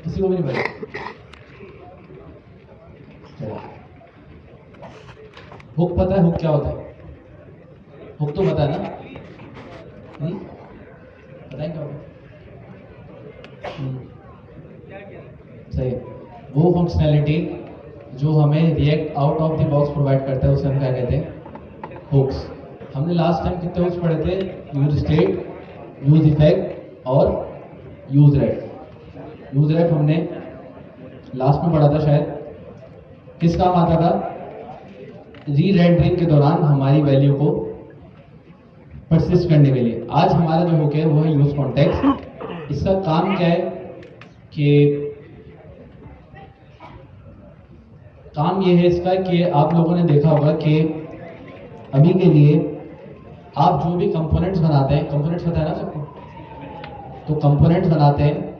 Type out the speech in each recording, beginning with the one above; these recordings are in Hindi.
किसी को भी नहीं पता? चलो, हुक पता है? हुक क्या होता है? हुक तो पता है ना? पता है क्या होता है? सही है। वो फंक्शनैलिटी जो हमें react out of the box provide करता है उसे हम क्या कहते हैं? हुक्स। हमने लास्ट टाइम कितने हुक्स पढ़े थे? यूज स्टेट, यूज इफेक्ट और यूज रेफ। यूज रेफ हमने लास्ट में पढ़ा था शायद। किस काम आता था? री रेंडरिंग के दौरान हमारी वैल्यू को परसिस्ट करने के लिए। आज हमारा जो हुक है वो है यूज कॉन्टेक्स्ट। इसका काम क्या है कि काम ये है इसका कि आप लोगों ने देखा होगा कि अभी के लिए आप जो भी कंपोनेंट्स बनाते हैं, कंपोनेंट्स पता है ना सबको? तो कंपोनेंट्स बनाते हैं,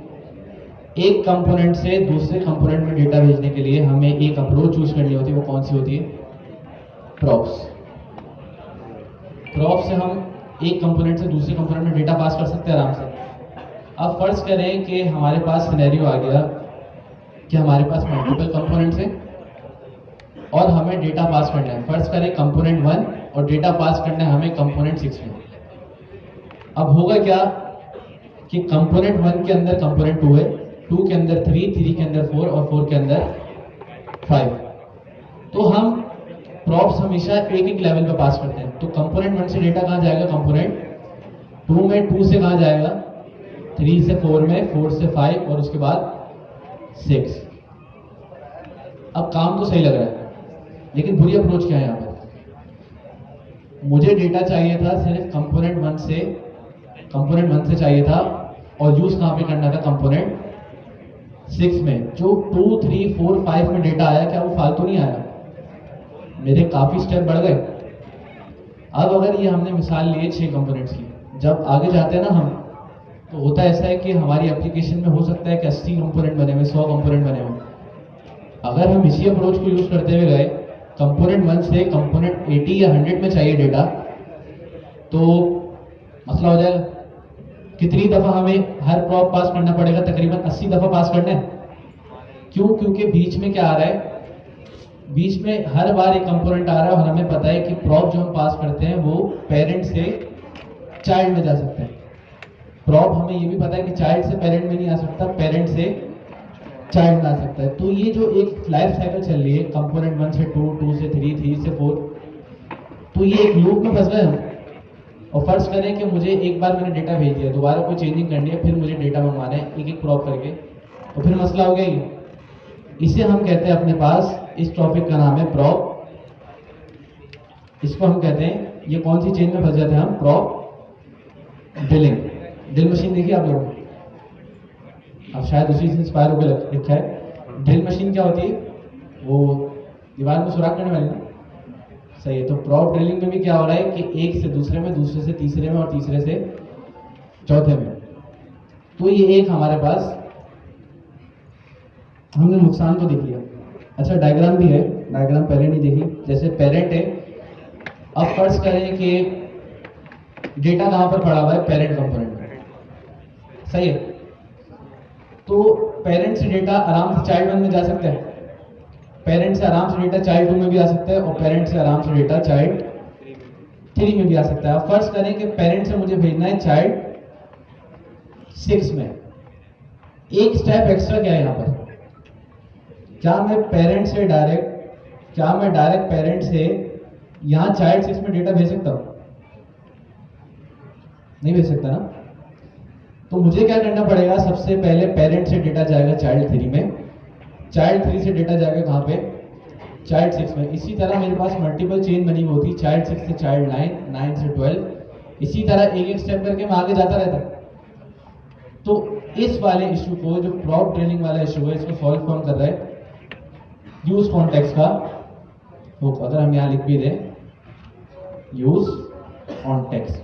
एक कंपोनेंट से दूसरे कंपोनेंट में डेटा भेजने के लिए हमें एक अप्रोच चूज करनी होती है। वो कौन सी होती है? प्रॉप्स। प्रॉप्स से हम एक कंपोनेंट से दूसरे कंपोनेंट में डेटा पास कर सकते हैं आराम से। अब फर्ज करें कि हमारे पास सिनेरियो आ गया कि हमारे पास मल्टीपल कंपोनेंट्स हैं और हमें डेटा पास करना है। फर्ज करें कंपोनेंट 1 और डेटा पास करना है हमें कंपोनेंट 6 में। अब होगा क्या कि कंपोनेंट 1 के अंदर कंपोनेंट 2 है, 2 के अंदर 3, 3 के अंदर 4 और 4 के अंदर 5। तो हम प्रॉप्स हमेशा एक एक लेवल पे पास करते हैं। तो कंपोनेंट 1 से डेटा कहाँ जाएगा? कंपोनेंट 2 में। 2 से कहाँ जाएगा? 3 से 4 में, 4 से 5 और उसके बाद 6। अब काम तो सही लग रहा है, लेकिन बुरी अप्रोच क्या है यहाँ पर? मुझे डेटा चाहिए था सिर्फ कंपोनेंट 1 से चाहिए था और यूज कहाँ पे करना था? कंपोनेंट 6 में। जो 2, 3, 4, 5 में डेटा आया, क्या वो फालतू नहीं आया? मेरे काफी स्टेप बढ़ गए। अब अगर ये हमने मिसाल लिए 6 कंपोनेंट्स की, जब आगे जाते हैं ना हम, तो होता ऐसा है कि हमारी एप्लीकेशन में हो सकता है कि 80 कंपोनेंट बने हुए, 100 कंपोनेंट बने हुए। अगर हम इसी अप्रोच को यूज करते हुए गए, कंपोनेंट 1 से कंपोनेंट 80 या 100 में चाहिए डेटा, तो मसला हो जाएगा। कितनी दफा हमें हर प्रॉप पास करना पड़ेगा? तकरीबन 80 दफा पास करना है। क्यों? क्योंकि बीच में क्या आ रहा है? बीच में हर बार एक कंपोनेंट आ रहा है और हमें पता है कि प्रॉप जो हम पास करते हैं वो पेरेंट से चाइल्ड में जा सकता है। प्रॉप हमें ये भी पता है कि चाइल्ड से पेरेंट में नहीं आ सकता, पेरेंट से चाइल्ड में आ सकता है। तो ये जो एक लाइफ साइकिल चल रही है, कंपोनेंट 1 से 2, 2 से 3, 3 से 4, तो ये एक लूप में फंस गए हम। और फर्ज करें कि मुझे एक बार मैंने डेटा भेज दिया, दोबारा कोई चेंजिंग करनी है, फिर मुझे डेटा मंगवाना है एक एक प्रॉप करके, तो फिर मसला हो गया ये। इसे हम कहते हैं अपने पास, इस टॉपिक का नाम है प्रॉप। इसको हम कहते हैं, ये कौन सी चेन में फंस जाते हैं हम? Prop drilling. ड्रिल मशीन देखिए आप लोगों ने, अब शायद उसी से इंस्पायर होकर लिखा है। ड्रिल मशीन क्या होती है? वो दीवार में सुराख करने वाली ना? सही है। तो प्रॉप ड्रिलिंग में भी क्या हो रहा है कि एक से दूसरे में, दूसरे से तीसरे में और तीसरे से चौथे में। तो ये एक हमारे पास, हमने नुकसान तो देख लिया। अच्छा, डायग्राम भी है, डायग्राम पहले नहीं देखी। जैसे पेरेंट है, अब फर्ज करें कि डेटा कहां पर पड़ा हुआ है? पेरेंट कंपोनेंट में। सही है। तो पेरेंट से डेटा आराम से चाइल्ड 1 में जा सकता है, पेरेंट से आराम से डेटा चाइल्ड 2 में भी आ सकता है, और पेरेंट से आराम से डेटा चाइल्ड 3 में भी आ सकता है। अब फर्ज करें कि पेरेंट से मुझे भेजना है चाइल्ड 6 में। एक स्टेप एक्स्ट्रा क्या है यहाँ पर? क्या मैं डायरेक्ट पेरेंट से यहां चाइल्ड 6 में डेटा भेज सकता हूं? नहीं भेज सकता ना। तो मुझे क्या करना पड़ेगा? सबसे पहले पेरेंट से डेटा जाएगा चाइल्ड 3 में, चाइल्ड 3 से डेटा जाएगा कहां पे? चाइल्ड 6 में। इसी तरह मेरे पास मल्टीपल चेन बनी होती, चाइल्ड 6 से चाइल्ड 9, 9 से 12। इसी तरह एक एक स्टेप करके मैं आगे जाता रहता। तो इस वाले इशू को, जो प्रॉप ड्रिलिंग वाला इशू है, इसको सॉल्व कौन कर रहा है? यूज कॉन्टेक्स्ट का हुक। अगर हम यहां लिख भी दें यूज कॉन्टेक्स्ट,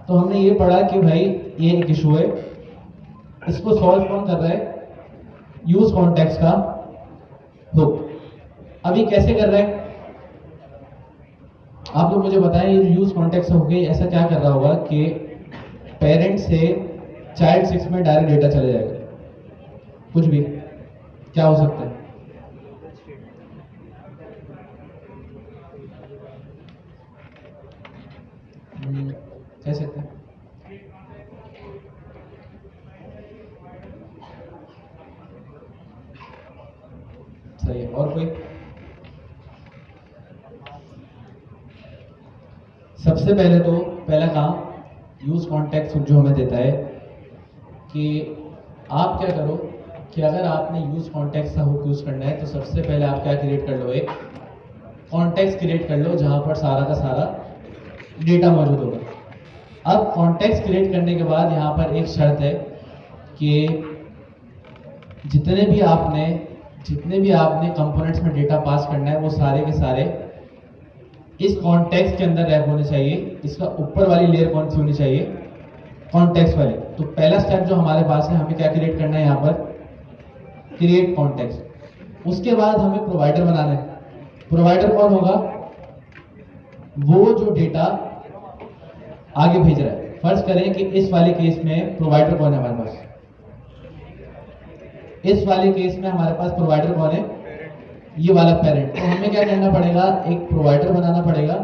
तो हमने ये पढ़ा कि भाई ये एक इशू है, इसको सॉल्व कौन कर रहा है? यूज कॉन्टेक्स्ट का हुक। अभी कैसे कर रहा है? आप लोग मुझे बताएं, ये यूज कॉन्टेक्स्ट हो गई, ऐसा क्या कर रहा होगा कि पेरेंट से चाइल्ड 6 में डायरेक्ट डेटा चले जाएगा? कुछ भी, क्या हो सकता है? कह सकते हैं। सही है। और कोई? सबसे पहले तो पहला काम यूज कॉन्टेक्स्ट जो हमें देता है कि आप क्या करो कि अगर आपने यूज कॉन्टेक्स्ट का हुक यूज करना है तो सबसे पहले आप क्या क्रिएट कर लो, एक कॉन्टेक्स्ट क्रिएट कर लो जहां पर सारा का सारा डेटा मौजूद होगा। अब कॉन्टेक्स्ट क्रिएट करने के बाद यहां पर एक शर्त है कि जितने भी आपने कंपोनेंट्स में डेटा पास करना है वो सारे के सारे इस कॉन्टेक्स्ट के अंदर रैप होने चाहिए। इसका ऊपर वाली लेयर कौन सी होनी चाहिए? कॉन्टेक्स्ट वाली। तो पहला स्टेप जो हमारे पास है, हमें क्या क्रिएट करना है यहाँ पर? Create context. उसके बाद हमें प्रोवाइडर बनाना है। प्रोवाइडर कौन होगा? वो जो डेटा आगे भेज रहा है। फर्ज करें कि इस वाले केस में प्रोवाइडर कौन है हमारे पास? इस वाले केस में हमारे पास प्रोवाइडर कौन है? ये वाला पेरेंट। तो हमें क्या करना पड़ेगा? एक प्रोवाइडर बनाना पड़ेगा।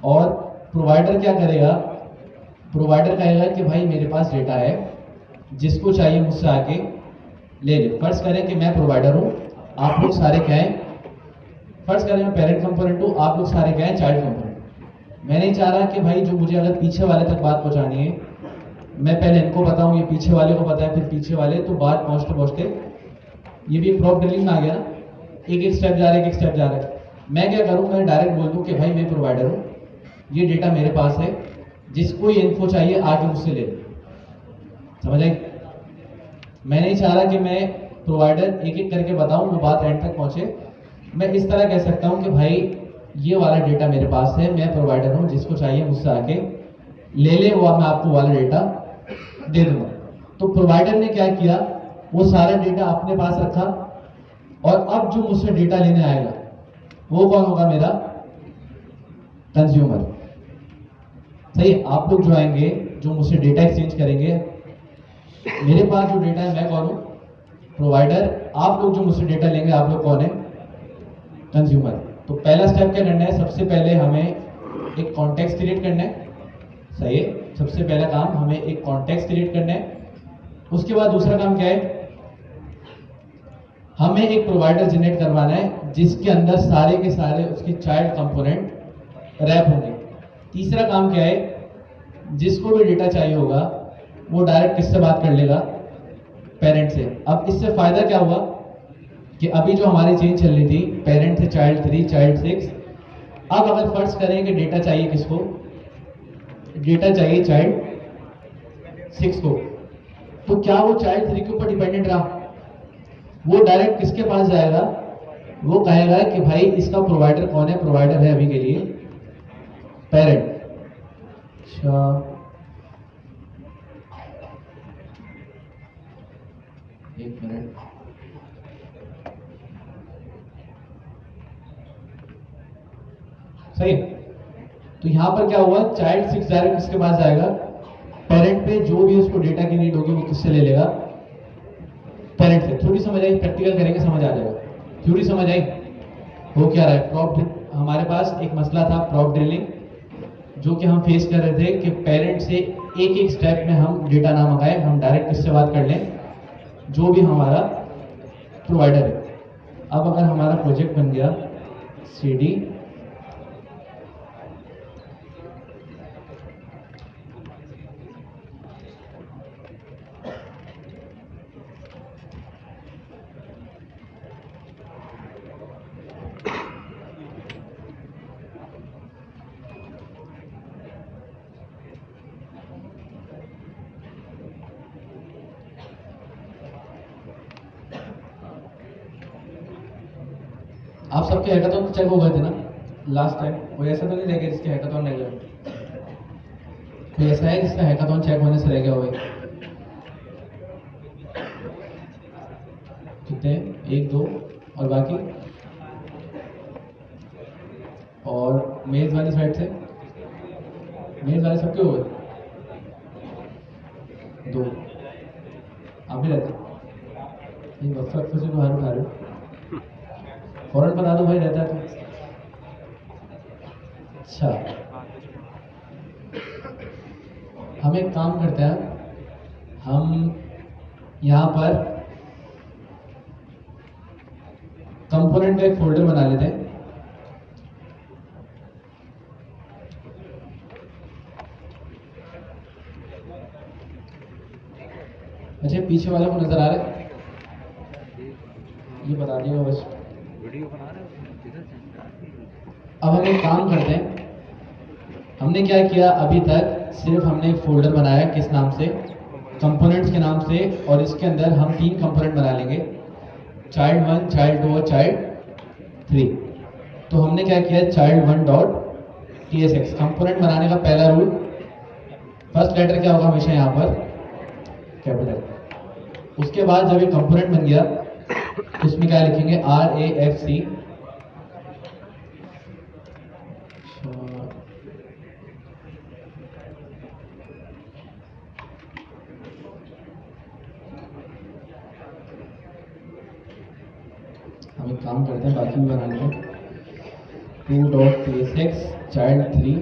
और प्रोवाइडर क्या करेगा? प्रोवाइडर कहेगा कि भाई मेरे पास डेटा है, जिसको चाहिए मुझसे आके ले ले। फर्ज करें कि मैं प्रोवाइडर हूं, आप लोग सारे क्या हैं? फर्ज करें मैं पेरेंट कंपोनेंट हूं, आप लोग सारे क्या हैं? Child component. मैं नहीं चाह रहा कि भाई जो मुझे अगर पीछे वाले तक बात पहुंचानी है, मैं पहले इनको बताऊं, ये पीछे वाले को पता है, फिर पीछे वाले, तो बात पहुंचते पहुंचते ये भी प्रॉप ड्रिलिंग में आ गया ना, एक एक स्टेप जा रहा है, एक एक स्टेप जा रहा है। मैं क्या करूं? मैं डायरेक्ट बोल दूं कि भाई मैं प्रोवाइडर हूं, ये डेटा मेरे पास है, जिसको ये इन्फो चाहिए आके मुझसे ले लो। समझ आई? मैं नहीं चाह रहा कि मैं प्रोवाइडर एक एक करके बताऊं, वो बात एंड तक पहुंचे। मैं इस तरह कह सकता हूं कि भाई ये वाला डेटा मेरे पास है, मैं प्रोवाइडर हूं, जिसको चाहिए मुझसे आके ले ले, वो मैं आपको वाला डेटा दे दूंगा। तो प्रोवाइडर ने क्या किया? वो सारा डेटा अपने पास रखा, और अब जो मुझसे डेटा लेने आएगा वो कौन होगा? मेरा कंज्यूमर। सही है? आप लोग जो आएंगे, जो मुझसे डेटा एक्सचेंज करेंगे, मेरे पास जो डेटा है मैं कौन हूं? प्रोवाइडर। आप लोग जो मुझसे डेटा लेंगे, आप लोग कौन है? कंज्यूमर। तो पहला स्टेप क्या करना है? सबसे पहले हमें एक कॉन्टेक्स्ट क्रिएट करना है। सही है? सबसे पहला काम हमें एक कॉन्टेक्स्ट क्रिएट करना है। उसके बाद दूसरा काम क्या है? हमें एक प्रोवाइडर जनरेट करवाना है जिसके अंदर सारे के सारे उसके चाइल्ड कंपोनेंट रैप होंगे। तीसरा काम क्या है? जिसको भी डेटा चाहिए होगा वो डायरेक्ट किससे बात कर लेगा? पेरेंट से। अब इससे फायदा क्या हुआ कि अभी जो हमारी चेंज चल रही थी, पेरेंट से चाइल्ड 3, चाइल्ड 6, अब अगर फर्ज करें कि डेटा चाहिए किसको? डेटा चाहिए चाइल्ड 6 को, तो क्या वो चाइल्ड 3 के ऊपर डिपेंडेंट रहा? वो डायरेक्ट किसके पास जाएगा? वो कहेगा कि भाई इसका प्रोवाइडर कौन है? प्रोवाइडर है अभी के लिए पेरेंट। अच्छा, एक मिनट। सही। तो यहां पर क्या हुआ? चाइल्ड 6 डायरेक्ट किसके पास जाएगा? पेरेंट पे। जो भी उसको डेटा की नीड होगी वो किससे ले लेगा? पेरेंट से। थ्योरी समझ आई? प्रैक्टिकल करेंगे समझ आ जाएगा। थ्योरी समझ आई? हो क्या रहा है? प्रॉप हमारे पास एक मसला था, प्रॉप ड्रिलिंग, जो कि हम फेस कर रहे थे कि पेरेंट से एक एक स्टेप में हम डेटा ना मंगाए, हम डायरेक्ट किससे बात कर लें? जो भी हमारा प्रोवाइडर है। अब अगर हमारा प्रोजेक्ट बन गया CD, आप सबके हैकाथॉन चेक हो गए थे ना लास्ट टाइम? कोई ऐसा तो नहीं रह गया जिसके हैकाथॉन रह गया? कोई ऐसा है जिसका हैकाथॉन चेक होने से रह गया होगा? कितने? 1 2 और बाकी? और मेज वाली साइड से, मेज वाले सबके हो गए? 2 आप भी रहते नहीं, वक्त से बाहर उठा रहे हो, फौरन बता दो भाई, रहता है तो। अच्छा, हम एक काम करते हैं, हम यहाँ पर कंपोनेंट का एक फोल्डर बना लेते हैं। अच्छा, पीछे वाले को नजर आ रहा है? ये बता दिएगा बस। वीडियो बना रहे हो? अब हम एक काम करते हैं, हमने क्या किया अभी तक, सिर्फ हमने एक फोल्डर बनाया, किस नाम से? कंपोनेंट्स के नाम से, और इसके अंदर हम 3 कंपोनेंट बना लेंगे, चाइल्ड 1, चाइल्ड 2 और चाइल्ड 3। तो हमने क्या किया, चाइल्ड 1 डॉट tsx। कंपोनेंट बनाने का पहला रूल, फर्स्ट लेटर क्या होगा हमेशा यहाँ पर? कैपिटल। उसके बाद जब ये कंपोनेंट बन गया, उसमें क्या लिखेंगे? RAFC। हम एक काम करते हैं, बाकी भी बना लेते हैं। 2 डॉट tsx चाइल्ड 3।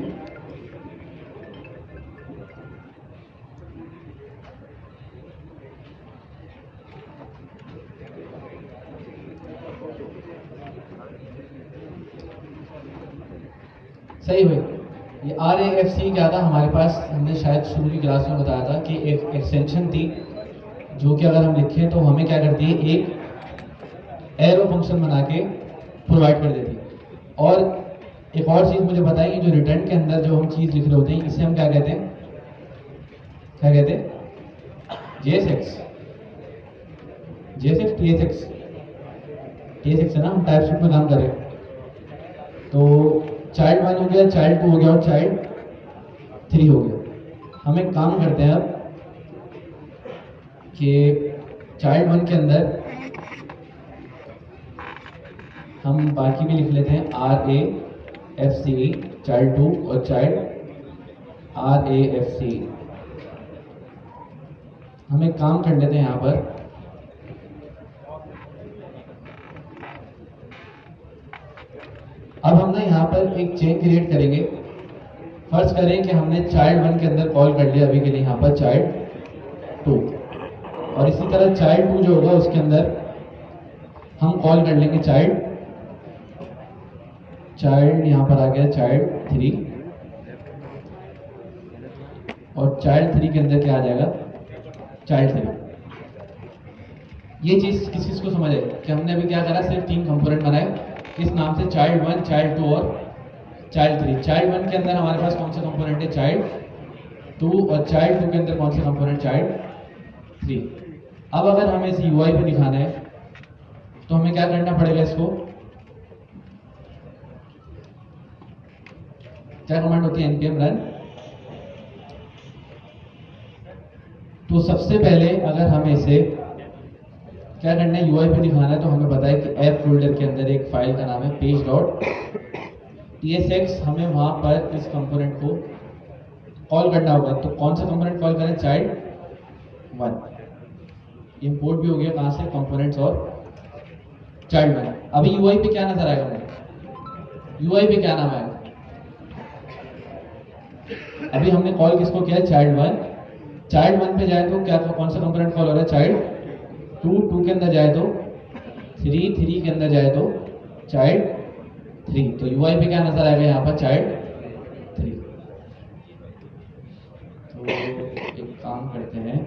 सही हुई। ये RAFC क्या था हमारे पास? हमने शायद शुरू की क्लास में बताया था कि एक एक्सटेंशन थी, जो कि अगर हम लिखें तो हमें क्या करती है, एक एरो फंक्शन बना के प्रोवाइड कर देती है। और एक और चीज़ मुझे बताइए, जो रिटर्न के अंदर जो हम चीज़ लिख रहे होते हैं, इसे हम क्या कहते हैं? क्या कहते हैं? JSX, JSX, TSX, TSX है ना, हम टाइपस्क्रिप्ट में काम कर रहे हैं। तो चाइल्ड 1 हो गया, चाइल्ड 2 हो गया और चाइल्ड 3 हो गया। हम एक काम करते हैं अब कि चाइल्ड 1 के अंदर हम बाकी भी लिख लेते हैं, RAFC चाइल्ड 2 और चाइल्ड RAFC। हम एक काम कर लेते हैं यहाँ पर, अब हम ना यहाँ पर एक चेन क्रिएट करेंगे। फर्ज करें कि हमने चाइल्ड 1 के अंदर कॉल कर लिया अभी के लिए यहाँ पर चाइल्ड 2, और इसी तरह चाइल्ड 2 जो होगा उसके अंदर हम कॉल कर लेंगे चाइल्ड यहाँ पर आ गया चाइल्ड 3, और चाइल्ड 3 के अंदर क्या आ जाएगा? चाइल्ड 3। ये चीज किस चीज को समझ है कि हमने अभी क्या करा, सिर्फ 3 कंपोनेंट बनाए, इस नाम से चाइल्ड 1, चाइल्ड 2 और चाइल्ड 3। चाइल्ड 1 के अंदर हमारे पास कौन सा कंपोनेंट है? चाइल्ड 2, और चाइल्ड 2 के अंदर कौन सा कंपोनेंट? चाइल्ड 3। अब अगर हमें इस UI पे दिखाना है तो हमें क्या करना पड़ेगा? इसको क्या कमांड होती है? npm run। तो सबसे पहले अगर हमें इसे क्या करना है, UI पे दिखाना है, तो हमें पता है कि F फोल्डर के अंदर एक फाइल का नाम है page.tsx। हमें वहां पर इस कंपोनेंट को कॉल करना होगा। तो कौन सा कंपोनेंट कॉल करें? चाइल्ड 1। इंपोर्ट भी हो गया, कहां से? कंपोनेंट्स और चाइल्ड 1। अभी UI पे क्या नजर आएगा मुझे? UI पे क्या नाम आएगा? अभी हमने कॉल किसको किया? चाइल्ड 1। चाइल्ड 1 पे जाए तो क्या, कौन सा कंपोनेंट कॉल हो रहा है? चाइल्ड 2 के अंदर जाए तो 3 के अंदर जाए तो चाइल्ड 3। तो UI पे क्या नजर आएगा यहाँ पर? चाइल्ड 3। तो एक काम करते हैं,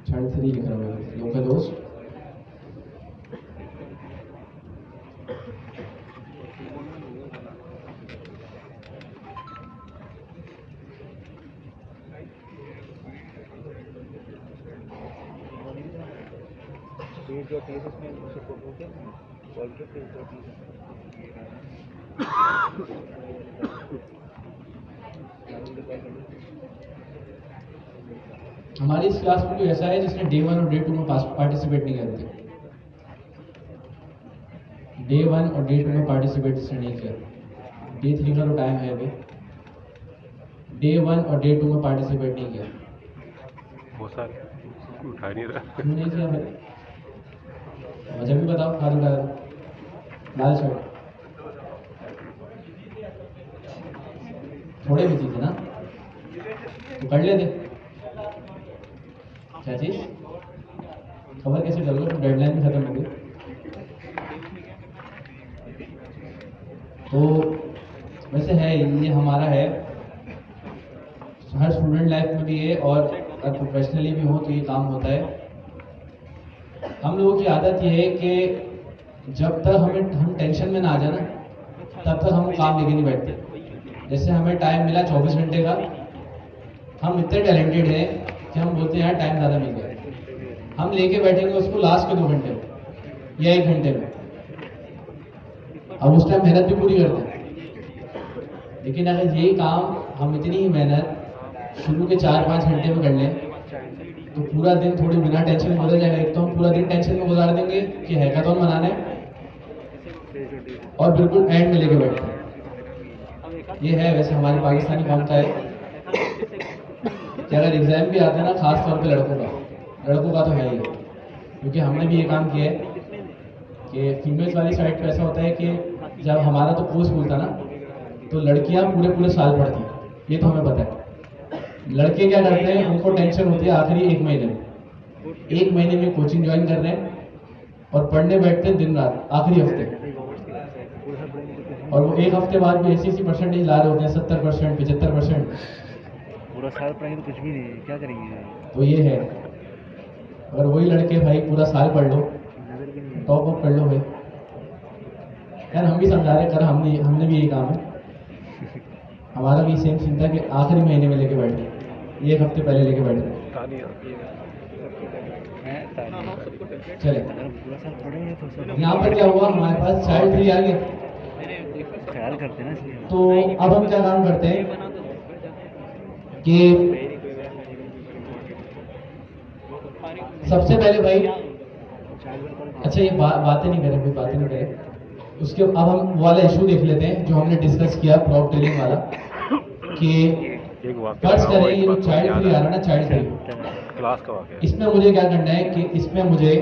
चाइल्ड 3 लिख रहा हूँ लोकल होस्ट। page.tsx में सपोर्ट हो गया, कॉल के page.tsx हमारी इस क्लास में कोई ऐसा है जिसने डे 1 और डे 2 में पार्टिसिपेट नहीं करते? डे 1 और डे 2 में पार्टिसिपेट जिसने नहीं किया? डे 3 का तो टाइम है अभी। डे 1 और डे 2 में पार्टिसिपेट नहीं किया? बहुत सारे उठा नहीं रहा। क्यों नहीं किया भाई? वजह भी बताओ। हाथ उठा दो। लाल शर्ट थोड़े भी चीज है ना, तो कर लेते। क्या चीज? खबर कैसे चल रहा है? डेडलाइन भी खत्म हो गई। तो वैसे है ये हमारा है, हर स्टूडेंट लाइफ में भी है और अगर प्रोफेशनली भी हो तो ये काम होता है। हम लोगों की आदत ये है कि जब तक हम टेंशन में ना आ जाए ना, तब तक हम काम लेके नहीं बैठते। जैसे हमें टाइम मिला 24 घंटे का, हम इतने टैलेंटेड हैं कि हम बोलते हैं यार टाइम ज़्यादा मिल गया, हम लेके बैठेंगे उसको लास्ट के 2 घंटे में या 1 घंटे में। अब उस टाइम मेहनत भी पूरी करते हैं, लेकिन अगर यही काम हम इतनी ही मेहनत शुरू के 4-5 घंटे में कर लें तो पूरा दिन थोड़ी बिना टेंशन में बदल जाएगा। एक तो हम पूरा दिन टेंशन में गुजार देंगे कि हैकाथॉन बनाने और बिल्कुल एंड में लेके बैठते हैं। ये है वैसे हमारे पाकिस्तानी कौम का है कि अगर एग्जाम भी आता है ना, खास तौर पे लड़कों का तो है ही, क्योंकि हमने भी ये काम किया है कि फीमेल्स वाली साइड पे ऐसा होता है कि जब हमारा तो कोर्स खुलता ना तो लड़कियां पूरे साल पढ़ती, ये तो हमें पता है। लड़के क्या करते हैं, उनको टेंशन होती है आखिरी 1 महीने में। 1 महीने में कोचिंग ज्वाइन कर रहे हैं और पढ़ने बैठते हैं दिन रात आखिरी हफ्ते, और वो 1 हफ्ते बाद भी ऐसी परसेंटेज ला रहे होते हैं, 70%, 75%। पूरा साल पढ़ेंगे तो कुछ भी नहीं, क्या करेंगे? तो ये है, अगर वही लड़के भाई पूरा साल पढ़ लो, टॉप अप कर लो भाई। यार हम भी समझा रहे कर, हमने भी यही काम है, हमारा भी सेम चिंता कि आखिरी महीने में लेके बैठे, 1 हफ्ते पहले लेके बैठे। चले पूरा साल पढ़ेंगे तो सब यहाँ पर क्या हुआ, हमारे पास चाइल्ड 3 आ गया। ख्याल करते हैं ना, इसलिए तो अब हम क्या काम करते हैं कि सबसे पहले भाई, अच्छा ये बातें नहीं करें, कोई बातें नहीं करें उसके। अब हम वो वाला इशू देख लेते हैं जो हमने डिस्कस किया, प्रॉप टेलिंग वाला, कि फर्ज करें ये जो चाइल्ड 3 आ रहा है ना, चाइल्ड 3 क्लास का वाक़या। इसमें मुझे क्या करना है कि इसमें मुझे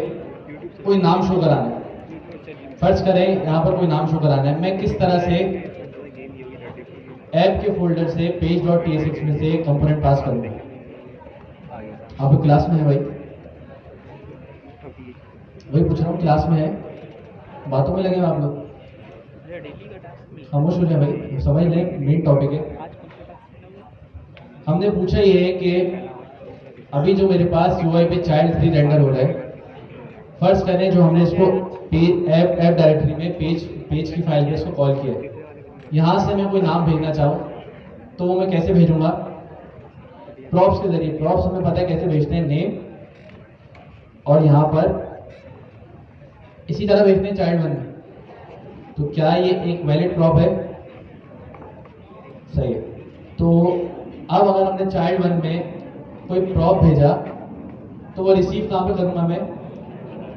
कोई नाम शो कराना है। फर्ज करें यहाँ पर कोई नाम शो कराना है, मैं किस तरह से ऐप के फोल्डर से page.tsx में से कंपोनेंट पास करूंगा। आप क्लास में है भाई? वही पूछ रहा हूँ, क्लास में है, बातों में लगे आप लोग, खामोश हो जाए भाई, समझ लें मेन टॉपिक है। हमने पूछा ये है कि अभी जो मेरे पास यूआई पे चाइल्ड 3 रेंडर हो रहा है, फर्स्ट करें जो हमने इसको ऐप डायरेक्टरी में पेज की फाइल में इसको कॉल किया है, यहाँ से मैं कोई नाम भेजना चाहूँ तो वो मैं कैसे भेजूंगा? प्रॉप्स के जरिए। प्रॉप्स हमें पता है कैसे भेजते हैं, नेम और यहाँ पर इसी तरह भेजते हैं चाइल्ड 1 में। तो क्या ये एक वैलिड प्रॉप है? सही है। तो अब अगर हमने चाइल्ड 1 में कोई प्रॉप भेजा तो वो रिसीव कहाँ पे करूंगा मैं?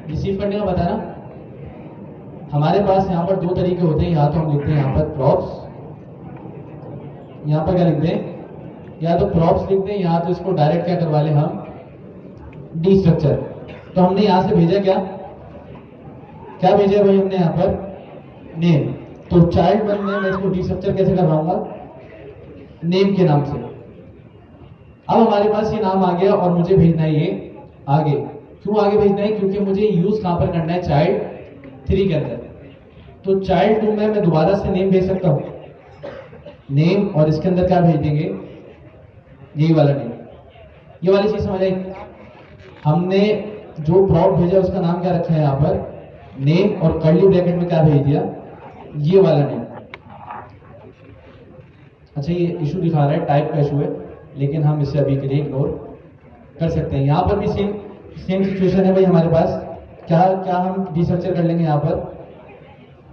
रिसीव करने का पता है ना, हमारे पास यहाँ पर 2 तरीके होते हैं, या तो हम लिखते हैं यहाँ पर प्रॉप्स, यहाँ पर क्या लिखते हैं, या तो प्रॉप्स लिखते हैं या तो इसको डायरेक्ट क्या करवा लें हम, डी स्ट्रक्चर। तो हमने यहाँ से भेजा क्या भेजा भाई हमने यहाँ पर, नेम। तो चाइल्ड 1 में मैं इसको डी स्ट्रक्चर कैसे करवाऊंगा? नेम के नाम से। अब हमारे पास ये नाम आ गया और मुझे भेजना है ये आगे। क्यों आगे भेजना है? क्योंकि मुझे यूज कहां पर करना है, चाइल्ड 3 के अंदर। तो चाइल्ड 2 में मैं दोबारा से नेम भेज सकता हूं, नेम, और इसके अंदर क्या भेज देंगे, यही वाला नेम। ये वाली चीज समझ आई? हमने जो प्रॉप भेजा उसका नाम क्या रखा है यहाँ पर, नेम, और कर्ली ब्रैकेट में क्या भेज दिया, ये वाला नेम। अच्छा ये इशू दिखा रहा है, टाइप का इशू है, लेकिन हम इसे अभी के लिए इग्नोर कर सकते हैं। यहाँ पर भी सेम सिचुएशन है भाई हमारे पास। क्या हम डिस्ट्रक्चर कर लेंगे यहाँ पर,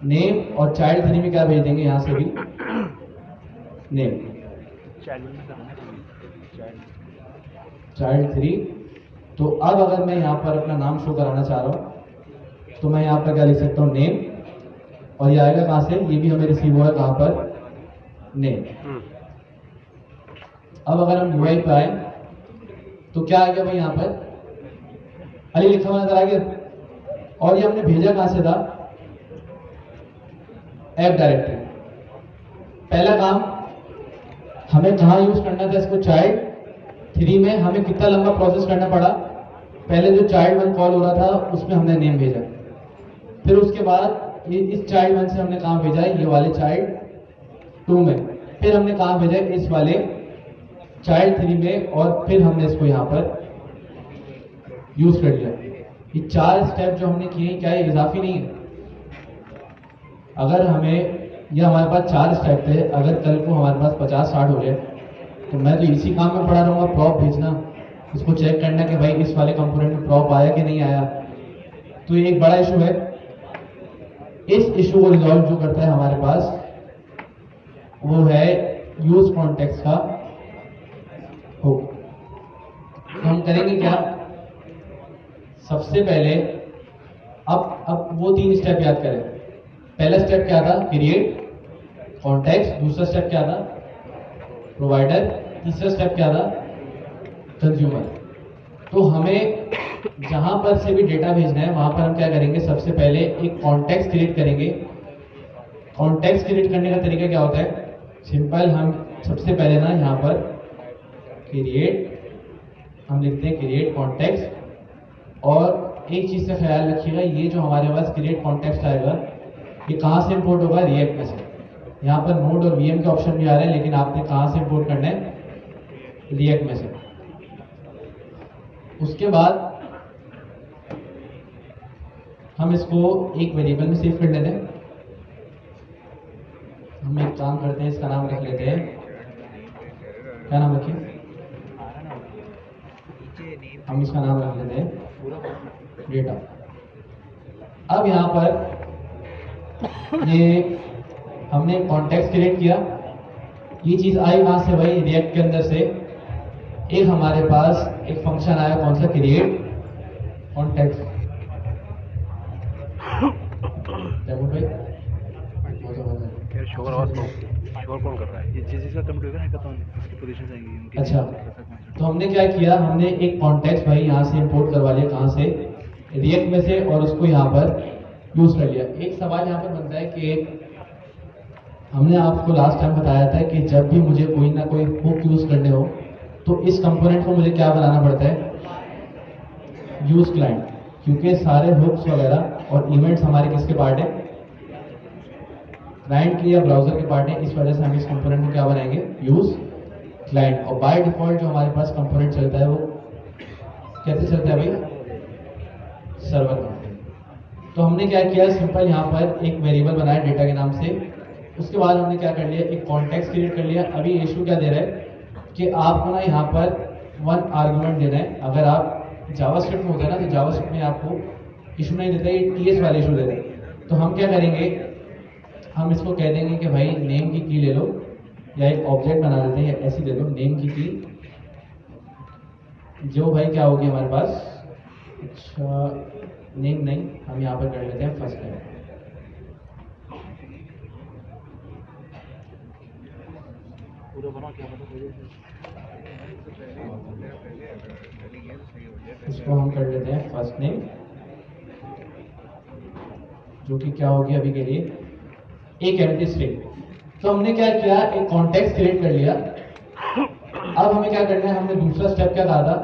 नेम, और चाइल्ड 3 में क्या भेज देंगे, यहाँ से भी नेम। चाइल्ड 3। तो अब अगर मैं यहाँ पर अपना नाम शो कराना चाह रहा हूँ तो मैं यहाँ पर क्या लिख सकता हूँ, नेम, और ये आएगा कहाँ से, ये भी हमें रिसीव हुआ कहाँ पर, नेम। अब अगर हम UI पे आए तो क्या आ गया भाई, यहाँ पर अली लिखा हुआ नजर आ गया, और ये हमने भेजा कहाँ से था, ऐप डायरेक्टरी। पहला काम हमें कहाँ यूज करना था इसको, चाइल्ड 3 में। हमें कितना लंबा प्रोसेस करना पड़ा, पहले जो चाइल्ड 1 कॉल हो रहा था उसमें हमने नेम भेजा, फिर उसके बाद ये इस चाइल्ड 1 से हमने कहाँ भेजा है, ये वाले चाइल्ड 2 में, फिर हमने कहाँ भेजा है, इस वाले चाइल्ड 3 में, और फिर हमने इसको यहाँ पर यूज कर लिया। ये 4 स्टेप जो हमने किए, क्या ये इजाफी नहीं है? अगर हमें, ये हमारे पास 4 स्टेप थे, अगर कल को हमारे पास 50-60 हो जाए तो मैं तो इसी काम में पड़ा रहूंगा, प्रॉप भेजना, इसको चेक करना कि भाई इस वाले कंपोनेंट में प्रॉप आया कि नहीं आया। तो ये एक बड़ा इशू है। इस इशू को रिजॉल्व जो करता है हमारे पास वो है यूज कॉन्टेक्स्ट का हुक। तो हम करेंगे क्या, सबसे पहले अब वो 3 स्टेप याद करें। पहला स्टेप क्या था, क्रिएट कॉन्टेक्स्ट, दूसरा स्टेप क्या था, प्रोवाइडर, तीसरा स्टेप क्या था, कंज्यूमर। तो हमें जहां पर से भी डेटा भेजना है वहां पर हम क्या करेंगे, सबसे पहले एक कॉन्टेक्स्ट क्रिएट करेंगे। कॉन्टेक्स्ट क्रिएट करने का तरीका क्या होता है, सिंपल, हम सबसे पहले ना यहाँ पर क्रिएट, हम लिखते हैं क्रिएट कॉन्टेक्स्ट, और एक चीज का ख्याल रखिएगा, ये जो हमारे पास क्रिएट कॉन्टेक्स्ट आएगा ये कहाँ से इंपोर्ट होगा, रिएक्ट में से। यहाँ पर नोड और वीएम के ऑप्शन भी आ रहे हैं, लेकिन आपने कहाँ से इंपोर्ट करना है, रिएक्ट में से। उसके बाद हम इसको एक वेरिएबल में सेव कर लेते हैं। हम एक काम करते हैं, इसका नाम रख लेते हैं, क्या नाम रखें, हम इसका नाम रख लेते हैं डेटा। अब यहाँ पर ये हमने कॉन्टेक्स्ट क्रिएट किया, ये चीज आई कहां से भाई, रिएक्ट के अंदर से। एक हमारे पास एक फंक्शन आया, कौन सा, क्रिएट कॉन्टेक्स्ट। क्या शोर कौन कर रहा है? ये जिस का कंप्यूटर है हैकाथॉन, इसकी पोजीशन आएगी उनकी। अच्छा, तो हमने क्या किया, हमने एक कॉन्टेक्स्ट भाई यहाँ से इंपोर्ट करवा लिया, कहाँ से, रिएक्ट में से, और उसको यहाँ पर यूज कर लिया। एक सवाल यहाँ पर बनता है कि हमने आपको लास्ट टाइम बताया था कि जब भी मुझे कोई ना कोई हुक यूज करने हो तो इस कंपोनेंट को मुझे क्या बनाना पड़ता है, यूज क्लाइंट, क्योंकि सारे हुक्स वगैरह और इवेंट्स हमारे किसके पार्ट है, क्लाइंट के या ब्राउजर के पार्ट है। इस वजह से हम इस कंपोनेंट को क्या बनाएंगे, यूज क्लाइंट। और बाय डिफॉल्ट जो हमारे पास कंपोनेंट चलता है वो कैसे चलता है भाई, सर्वर कंपोनेंट। तो हमने क्या किया, सिंपल यहाँ पर एक वेरिएबल बनाया डेटा के नाम से। उसके बाद हमने क्या कर लिया, एक कॉन्टेक्स्ट क्रिएट कर लिया। अभी इशू क्या दे रहा है कि आपको ना यहाँ पर 1 आर्गुमेंट देना है। अगर आप जावास्क्रिप्ट में होता है ना, तो जावास्क्रिप्ट में आपको इशू नहीं देता, ये टीएस वाले इशू देते हैं। तो हम क्या करेंगे, हम इसको कह देंगे कि भाई नेम की की ले लो, या एक ऑब्जेक्ट बना देते हैं, ऐसी दे दो नेम की, जो भाई क्या होगी हमारे पास, अच्छा नेम नहीं, हम यहाँ पर कर लेते हैं फर्स्ट नेम। पूरा बना क्या पता, इसको हम कर लेते हैं फर्स्ट नेम, जो कि क्या होगी अभी के लिए एक एम्प्टी स्ट्रिंग। तो हमने क्या किया, एक कॉन्टेक्स्ट क्रिएट कर लिया। अब हमें क्या करना है, हमने दूसरा स्टेप क्या कहा था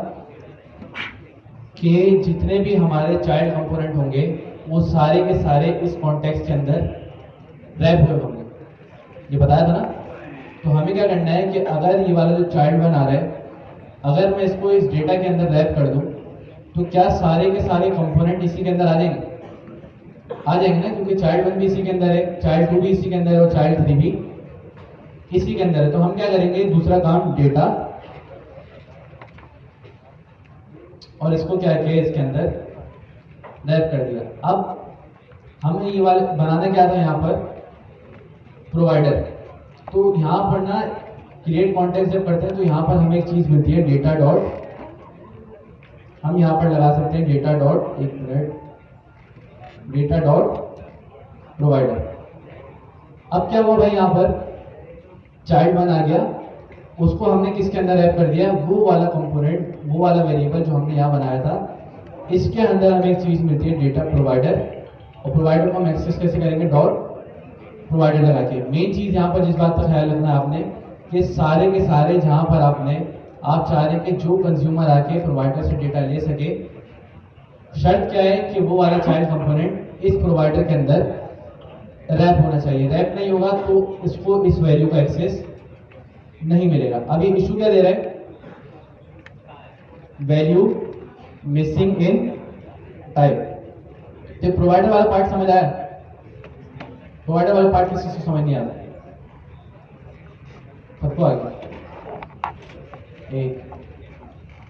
कि जितने भी हमारे चाइल्ड कंपोनेंट होंगे वो सारे के सारे इस कॉन्टेक्स्ट के अंदर रैप हुए होंगे, ये बताया था ना। तो हमें क्या करना है कि अगर ये वाला जो चाइल्ड 1 आ रहा है, अगर मैं इसको इस डेटा के अंदर रैप कर दूं तो क्या सारे के सारे कंपोनेंट इसी के अंदर आ जाएंगे, आ जाएंगे ना, क्योंकि चाइल्ड 1 भी इसी के अंदर है, चाइल्ड 2 भी इसी के अंदर है, और चाइल्ड 3 भी इसी के अंदर है। तो हम क्या करेंगे, दूसरा काम डेटा, और इसको क्या किया, इसके अंदर रैप कर दिया। अब हमें ये वाले बनाना क्या था, यहाँ पर प्रोवाइडर। तो यहाँ पर ना क्रिएट कॉन्टेक्स्ट जब करते हैं तो यहाँ पर हमें एक चीज मिलती है, डेटा डॉट हम यहाँ पर लगा सकते हैं डेटा डॉट, एक मिनट, डेटा डॉट प्रोवाइडर। अब क्या हुआ भाई, यहाँ पर चाइल्ड 1 आ गया, उसको हमने किसके अंदर रैप कर दिया, वो वाला कंपोनेंट, वो वाला वेरिएबल जो हमने यहाँ बनाया था, इसके अंदर हमें एक चीज मिलती है डेटा प्रोवाइडर। और प्रोवाइडर को हम एक्सेस कैसे करेंगे, डॉट प्रोवाइडर लगा के। मेन चीज यहाँ पर जिस बात का ख्याल रखना है आपने, कि सारे के सारे जहां पर आप चाह रहे हैं कि जो कंज्यूमर आके प्रोवाइडर से डेटा ले सके, शर्त क्या है कि वो वाला चाइल्ड कंपोनेंट इस प्रोवाइडर के अंदर रैप होना चाहिए। रैप नहीं होगा तो इसको इस वैल्यू का एक्सेस नहीं मिलेगा। अभी इशू क्या दे रहा है, वैल्यू मिसिंग इन टाइप। तो प्रोवाइडर वाला पार्ट समझ आया, प्रोवाइडर वाला पार्ट किसी से समझ नहीं आता, सबको आ गया, 1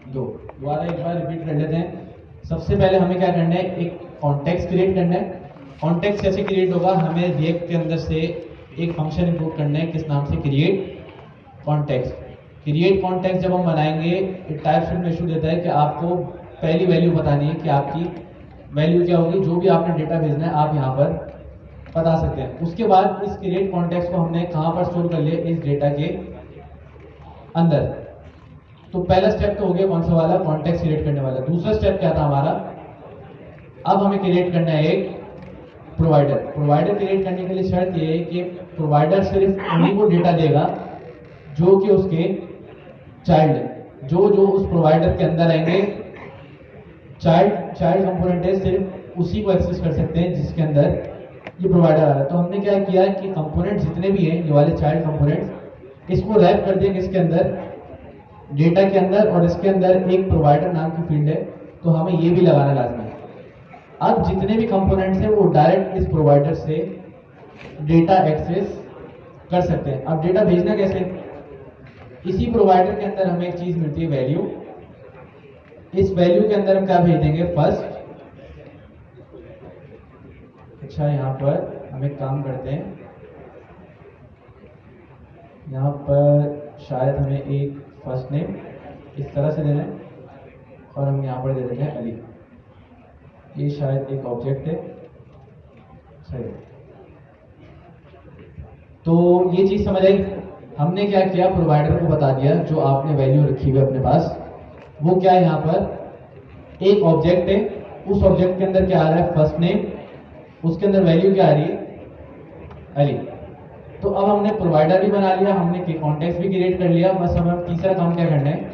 2 दोबारा एक बार रिपीट कर लेते हैं। सबसे पहले हमें क्या करना है, एक कॉन्टेक्स्ट क्रिएट करना है। कॉन्टेक्स्ट कैसे क्रिएट होगा, हमें रिएक्ट के अंदर से एक फंक्शन इंक्लूड करना है, किस नाम से, क्रिएट कॉन्टेक्स्ट। क्रिएट कॉन्टेक्स्ट जब हम बनाएंगे, एक टाइपस्क्रिप्ट में इशू देता है कि आपको पहली वैल्यू बतानी है कि आपकी वैल्यू क्या होगी, जो भी आपने डेटा भेजना है आप यहाँ पर बता सकते हैं। उसके बाद इस क्रिएट कॉन्टेक्स्ट को हमने कहाँ पर स्टोर कर लिया, इस डेटा के अंदर। तो पहला स्टेप तो हो गया कौन सा वाला, कॉन्टेक्स्ट क्रिएट करने वाला। दूसरा स्टेप क्या था हमारा, अब हमें क्रिएट करना है एक प्रोवाइडर। प्रोवाइडर क्रिएट करने के लिए शर्त ये है कि प्रोवाइडर सिर्फ उन्हीं को डेटा देगा जो कि उसके चाइल्ड है, जो उस प्रोवाइडर के अंदर आएंगे, चाइल्ड कंपोनेंट है, सिर्फ उसी को एक्सेस कर सकते हैं जिसके अंदर ये प्रोवाइडर आ रहा है। तो हमने क्या किया कि कंपोनेंट जितने भी हैं, ये वाले चाइल्ड कंपोनेंट्स, इसको रैप कर दिया किसके अंदर, डेटा के अंदर, और इसके अंदर एक प्रोवाइडर नाम की फील्ड है, तो हमें ये भी लगाना लाजमी है। अब जितने भी कंपोनेंट्स हैं वो डायरेक्ट इस प्रोवाइडर से डेटा एक्सेस कर सकते हैं। अब डेटा भेजना कैसे, इसी प्रोवाइडर के अंदर हमें एक चीज मिलती है, वैल्यू। इस वैल्यू के अंदर हम क्या भेज देंगे, फर्स्ट। अच्छा, यहाँ पर हम एक काम करते हैं, यहाँ पर शायद हमें एक फर्स्ट नेम इस तरह से देना है, और हम यहाँ पर दे देते हैं अली। ये शायद एक ऑब्जेक्ट है, सही। तो ये चीज समझ आई। हमने क्या किया, प्रोवाइडर को बता दिया जो आपने वैल्यू रखी हुई अपने पास, वो क्या है, यहाँ पर एक ऑब्जेक्ट है, उस ऑब्जेक्ट के अंदर क्या आ रहा है, फर्स्ट नेम, उसके अंदर वैल्यू क्या आ रही है, अली। तो अब हमने प्रोवाइडर भी बना लिया, हमने कॉन्टेक्स्ट भी क्रिएट कर लिया। बस अब हम तीसरा काम क्या करना है,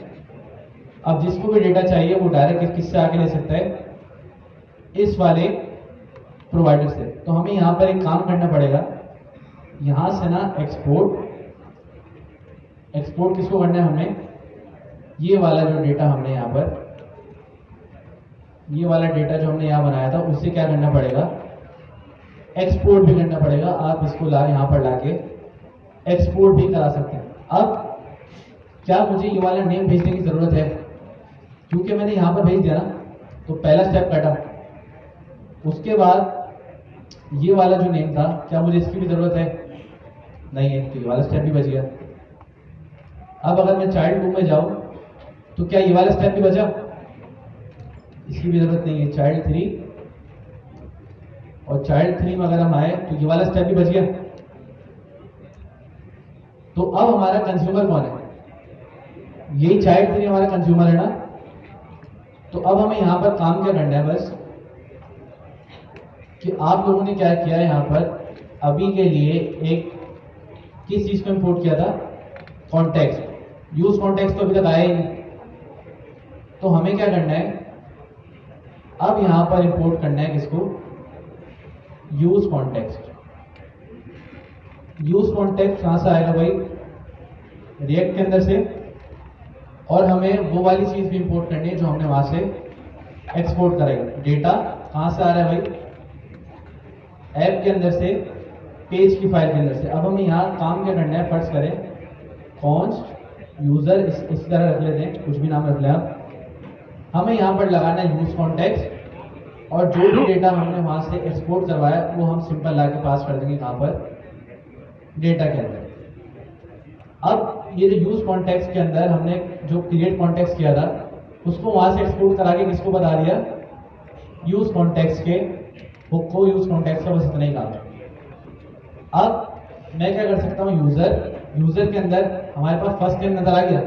अब जिसको भी डेटा चाहिए वो डायरेक्ट किससे आके ले सकता है, इस वाले प्रोवाइडर से। तो हमें यहाँ पर एक काम करना पड़ेगा, यहाँ से ना एक्सपोर्ट किसको करना है, हमें ये वाला जो डेटा हमने यहाँ पर, ये वाला डेटा जो हमने यहाँ बनाया था, उससे क्या करना पड़ेगा, एक्सपोर्ट भी करना पड़ेगा। आप इसको यहाँ पर लाके एक्सपोर्ट भी करा सकते हैं। अब क्या मुझे ये वाला नेम भेजने की जरूरत है, क्योंकि मैंने यहाँ पर भेज दिया ना, तो पहला स्टेप कटा। उसके बाद ये वाला जो नेम था, क्या मुझे इसकी भी जरूरत है, नहीं है, तो ये वाला स्टेप भी बच गया। अब अगर मैं चाइल्ड 2 में जाऊं तो क्या ये वाला स्टेप भी बचा, इसकी भी जरूरत नहीं है। चाइल्ड 3 और चाइल्ड 3 में अगर हम आए तो ये वाला स्टेप भी बच गया। तो अब हमारा कंज्यूमर कौन है, यही चाइल्ड 3 हमारा कंज्यूमर है ना। तो अब हमें यहां पर काम क्या करना है, बस कि आप लोगों ने क्या किया है, यहां पर अभी के लिए एक किस चीज को इंपोर्ट किया था, कॉन्टेक्स्ट। यूज कॉन्टेक्स्ट तो अभी तक आया ही नहीं, तो हमें क्या करना है, अब यहां पर इंपोर्ट करना है किसको, यूज कॉन्टेक्स्ट। यूज कॉन्टेक्स्ट कहां से आएगा भाई, रिएक्ट के अंदर से, और हमें वो वाली चीज भी इंपोर्ट करनी है जो हमने वहां से एक्सपोर्ट करेगा। डेटा कहां से आ रहा है भाई, ऐप के अंदर से, पेज की फाइल के अंदर से। अब हमें यहाँ काम क्या करना है, फर्स्ट करें कॉन्स्ट यूजर, इस तरह रख लेते हैं, कुछ भी नाम रख लें आप। हमें यहाँ पर लगाना है यूज कॉन्टेक्स्ट, और जो भी डेटा हमने वहां से एक्सपोर्ट करवाया वो हम सिंपल ला के पास कर देंगे कहाँ पर, डेटा के अंदर। अब ये जो यूज कॉन्टेक्स्ट के अंदर हमने जो क्रिएट कॉन्टेक्स्ट किया था, उसको वहां से एक्सपोर्ट करा के किसको बता दिया, यूज कॉन्टेक्स्ट के हुक को, यूज कॉन्टेक्स्ट का बस इतना ही काम। अब मैं क्या कर सकता हूं, यूजर के अंदर हमारे पास फर्स्ट नेम नजर आ गया,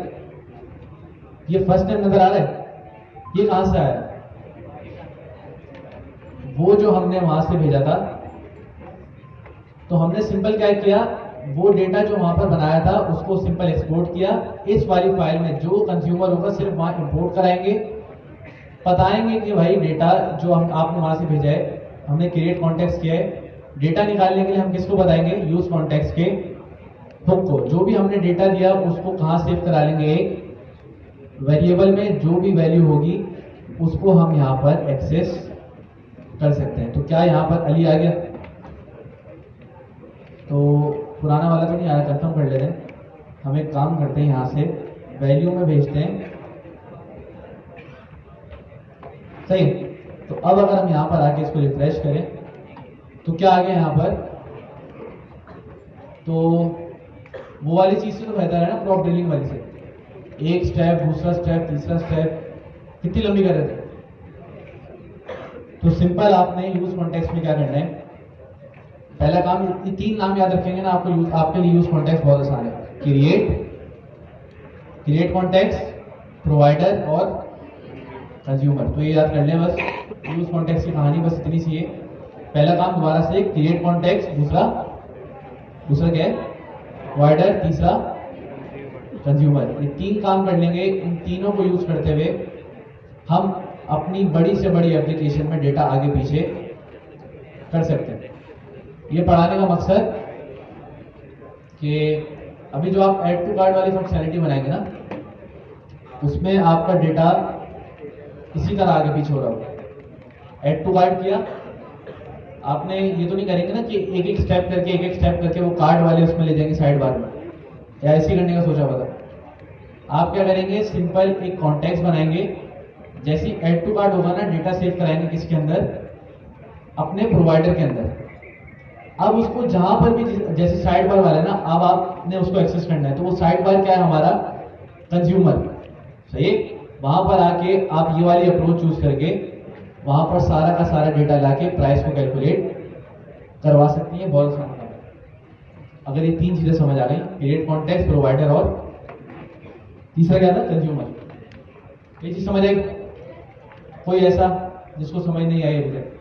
ये फर्स्ट नेम नजर आ रहा है, ये कहां से आया, वो जो हमने वहां से भेजा था। तो हमने सिंपल क्या किया, वो डेटा जो वहां पर बनाया था उसको सिंपल एक्सपोर्ट किया, इस वाली फाइल में जो कंज्यूमर होगा सिर्फ वहां इंपोर्ट कराएंगे, बताएंगे कि भाई डेटा जो हम आपने वहां से भेजा है, हमने क्रिएट कॉन्टेक्स्ट किया है, डेटा निकालने के लिए हम किसको बताएंगे, यूज कॉन्टेक्स्ट के हुक को। जो भी हमने डेटा दिया उसको कहां सेव करा लेंगे, एक वेरिएबल में जो भी वैल्यू होगी उसको हम यहां पर एक्सेस कर सकते हैं। तो क्या यहां पर अली आ गया, तो पुराना वाला तो नहीं आया, कंफर्म कर लेते हैं। हम एक काम करते हैं, यहां से वैल्यू में भेजते हैं, सही। तो अब अगर हम यहां पर आके इसको रिफ्रेश करें तो क्या आ गया यहां पर, तो वो वाली चीज से तो बेहतर है ना, प्रॉप ड्रिलिंग वाली से, एक स्टेप, दूसरा स्टेप, तीसरा स्टेप, कितनी लंबी कर रहे थे। तो सिंपल आपने यूज कॉन्टेक्स्ट में क्या करना है, पहला काम, ये 3 नाम याद रखेंगे ना आपको, आपके लिए यूज कॉन्टेक्स्ट बहुत आसान है, क्रिएट कॉन्टेक्स्ट, प्रोवाइडर और कंज्यूमर। तो ये याद कर लें बस, यूज कॉन्टेक्स्ट की कहानी बस इतनी सी है। पहला काम दोबारा से, क्रिएट कॉन्टेक्स्ट, दूसरा क्या है, प्रोवाइडर, तीसरा कंज्यूमर। ये 3 काम कर लेंगे, इन तीनों को यूज करते हुए हम अपनी बड़ी से बड़ी एप्लीकेशन में डेटा आगे पीछे कर सकते हैं। ये पढ़ाने का मकसद कि अभी जो आप ऐड टू कार्ड वाली फंक्शनैलिटी बनाएंगे ना, उसमें आपका डेटा इसी तरह आगे पीछे हो रहा होगा। ऐड टू कार्ड किया आपने, ये तो नहीं करेंगे ना कि एक एक स्टेप करके वो कार्ड वाले उसमें ले जाएंगे साइड बार में, या ऐसे करने का सोचा हुआ था। आप क्या करेंगे, सिंपल एक कॉन्टेक्स्ट बनाएंगे, जैसे ऐड टू कार्ड होगा ना, डेटा सेव कराएंगे किसके अंदर, अपने प्रोवाइडर के अंदर। अब उसको जहां पर भी, जैसे साइड बार वाला है ना, अब आपने उसको एक्सेस करना है, तो वो साइड बार क्या है हमारा, कंज्यूमर, सही। वहां पर आके आप ये वाली अप्रोच चूज करके वहां पर सारा का सारा डेटा लाके प्राइस को कैलकुलेट करवा सकती है, बहुत आसान काम है। अगर ये 3 चीजें समझ आ गई, क्रिएट कॉन्टेक्स्ट, प्रोवाइडर और तीसरा क्या था, कंज्यूमर, ये चीज समझ आई। कोई ऐसा जिसको समझ नहीं आई अभी तक?